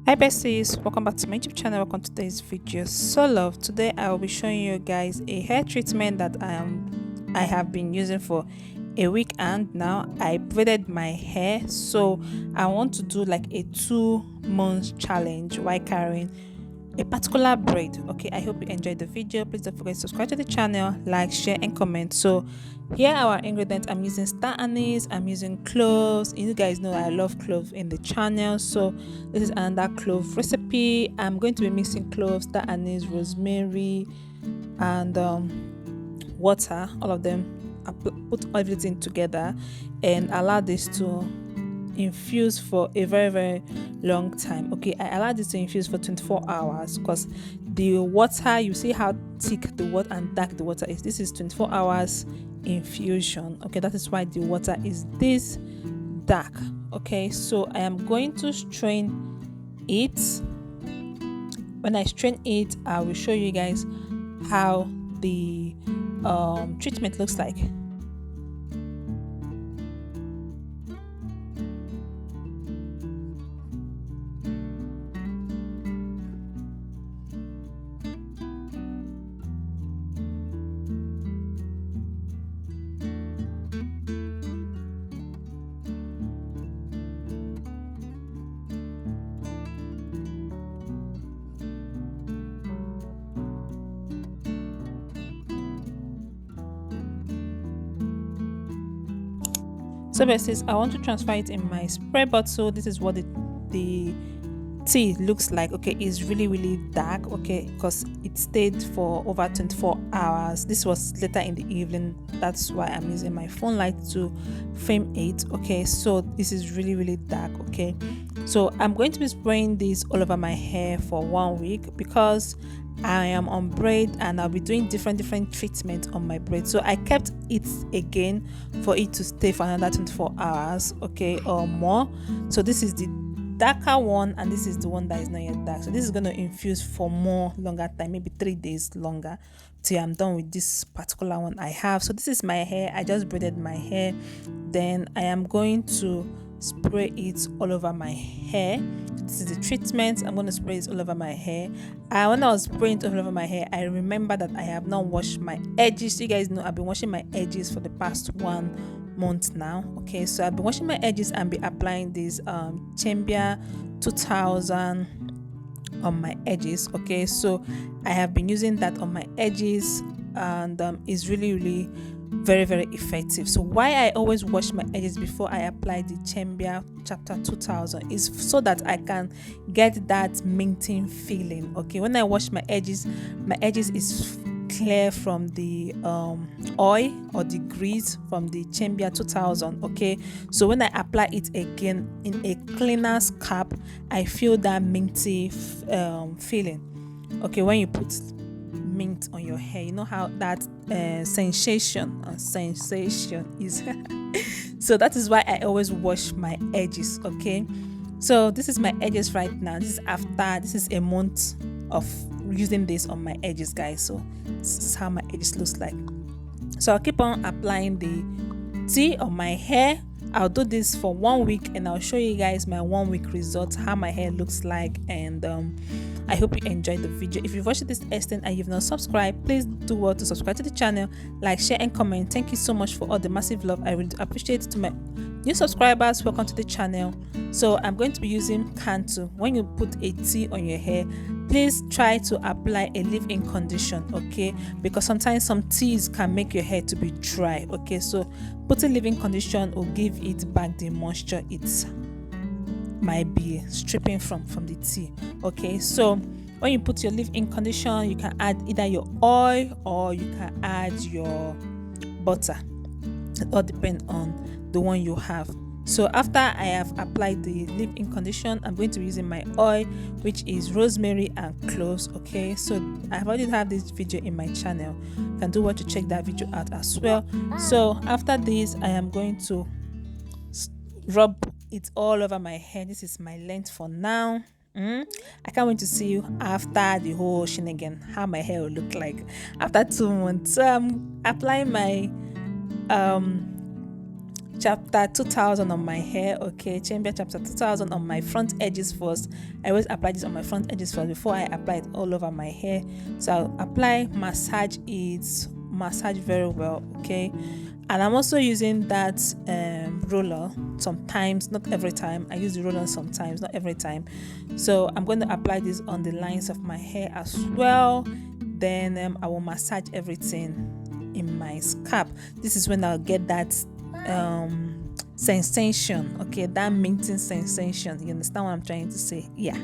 Hi besties, welcome back to my YouTube channel. Welcome to today's video. So love, today I will be showing you guys a hair treatment that I have been using for a week, and now I braided my hair. So I want to do like a 2 month challenge while carrying a particular braid. Okay, I hope you enjoyed the video. Please don't forget to subscribe to the channel, like, share and comment. So here are our ingredients. I'm using star anise, I'm using cloves. You guys know I love cloves in the channel, so this is another clove recipe. I'm going to be mixing cloves, star anise, rosemary and water, all of them. I put everything together and allow this to infuse for a very long time. Okay, I allowed this to infuse for 24 hours because the water, you see how thick the water and dark the water is. This is 24 hours infusion. Okay, that is why the water is this dark. Okay, so I am going to strain it. When I strain it, I will show you guys how the treatment looks like. So besties, I want to transfer it in my spray bottle. This is what the tea looks like. Okay, it's really dark. Okay, because it stayed for over 24 hours. This was later in the evening. That's why I'm using my phone light to frame it. Okay, so this is really dark. Okay, so I'm going to be spraying this all over my hair for 1 week because I am on braid and I'll be doing different treatments on my braid. So I kept it again for it to stay for another 24 hours, okay, or more. So this is the darker one and this is the one that is not yet dark. So this is going to infuse for more longer time, maybe 3 days longer till I'm done with this particular one I have. So this is my hair. I just braided my hair. Then I am going to spray it all over my hair. This is the treatment. I'm going to spray it all over my hair. When I was spraying it all over my hair, I remember that I have not washed my edges. You guys know I've been washing my edges for the past 1 month now. Okay, so I've been washing my edges and be applying this Chambia 2000 on my edges. Okay, so I have been using that on my edges and it's really very effective. So why I always wash my edges before I apply the Chambia chapter 2000 is so that I can get that minting feeling. Okay, when I wash my edges is clear from the oil or the grease from the Chambia 2000. Okay, so when I apply it again in a cleaner scalp, I feel that minty feeling. Okay, when you put mint on your hair, you know how that sensation is. So that is why I always wash my edges. Okay, so this is my edges right now. This is a month of using this on my edges, guys. So this is how my edges looks like. So I'll keep on applying the tea on my hair. I'll do this for 1 week and I'll show you guys my 1 week results, how my hair looks like. And I hope you enjoyed the video. If you've watched this extent and you've not subscribed, please do well to subscribe to the channel, like, share and comment. Thank you so much for all the massive love. I really appreciate it. To my new subscribers, welcome to the channel. So I'm going to be using Cantu. When you put a tea on your hair, please try to apply a leave-in condition, okay, because sometimes some teas can make your hair to be dry. Okay, so putting leave-in condition will give it back the moisture it might be stripping from the tea. Okay, so when you put your leave-in condition, you can add either your oil or you can add your butter. It all depends on the one you have. So after I have applied the leave-in condition, I'm going to be using my oil, which is rosemary and cloves. Okay, so I've already have this video in my channel. You can do what to check that video out as well. So after this, I am going to rub it all over my hair. This is my length for now. I can't wait to see you after the whole shenanigan, how my hair will look like after 2 months. So I'm applying my chapter 2000 on my hair. Okay, chamber chapter 2000 on my front edges first. I always apply this on my front edges first before I apply it all over my hair. So I'll apply, massage it, massage very well. Okay, and I'm also using that roller sometimes, not every time. I use the roller sometimes, not every time. So I'm going to apply this on the lines of my hair as well. Then I will massage everything in my scalp. This is when I'll get that sensation, okay, that minting sensation. You understand what I'm trying to say? Yeah.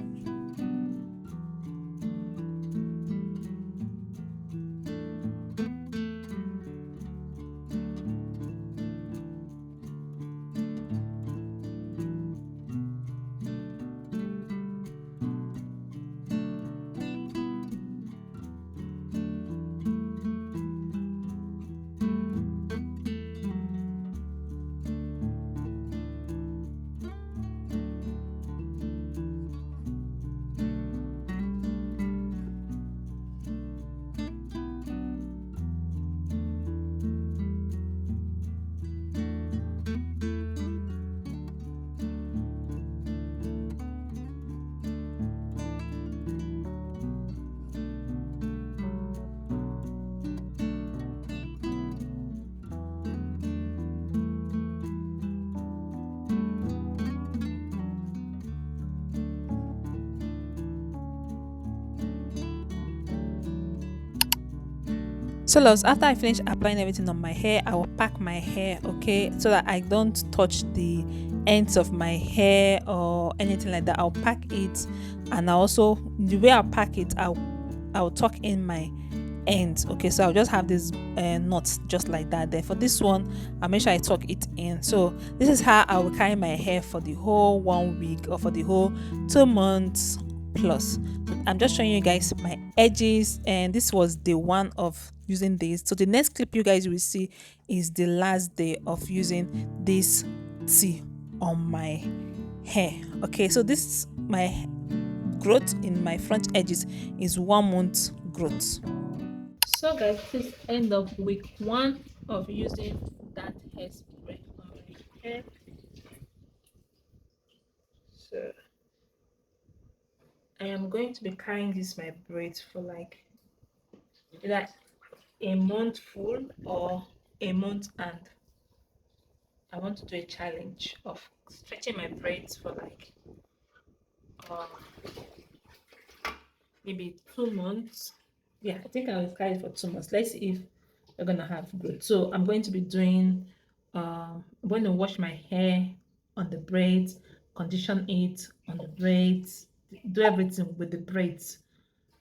So loves, after I finish applying everything on my hair, I will pack my hair, okay, so that I don't touch the ends of my hair or anything like that. I'll pack it, and I also, the way I'll pack it, I'll tuck in my ends, okay. So I'll just have this knots just like that. Then for this one, I'll make sure I tuck it in. So this is how I will carry my hair for the whole 1 week or for the whole 2 months plus. So I'm just showing you guys my edges, and this was day one of using this. So the next clip you guys will see is the last day of using this tea on my hair. Okay, so this my growth in my front edges is 1 month growth. So guys, this is end of week one of using that hairspray on my hair. So I am going to be carrying this my braids for like either a month full or a month, and I want to do a challenge of stretching my braids for like uh, maybe 2 months. Yeah, I think I will carry it for 2 months. Let's see if we're gonna have growth. So I'm going to be doing I'm going to wash my hair on the braids, condition it on the braids, do everything with the braids.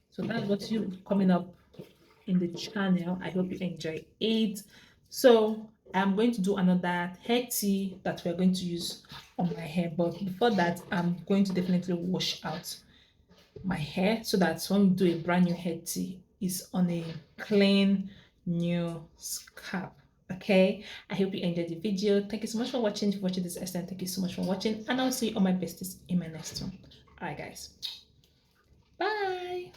So that's what you coming up in the channel. I hope you enjoy it. So I'm going to do another hair tea that we're going to use on my hair, but before that I'm going to definitely wash out my hair so that when we do a brand new hair tea, it's on a clean new scalp. Okay, I hope you enjoyed the video. Thank you so much for watching. If you watched this extent, thank you so much for watching, and I'll see you on my besties in my next one. All right guys, bye.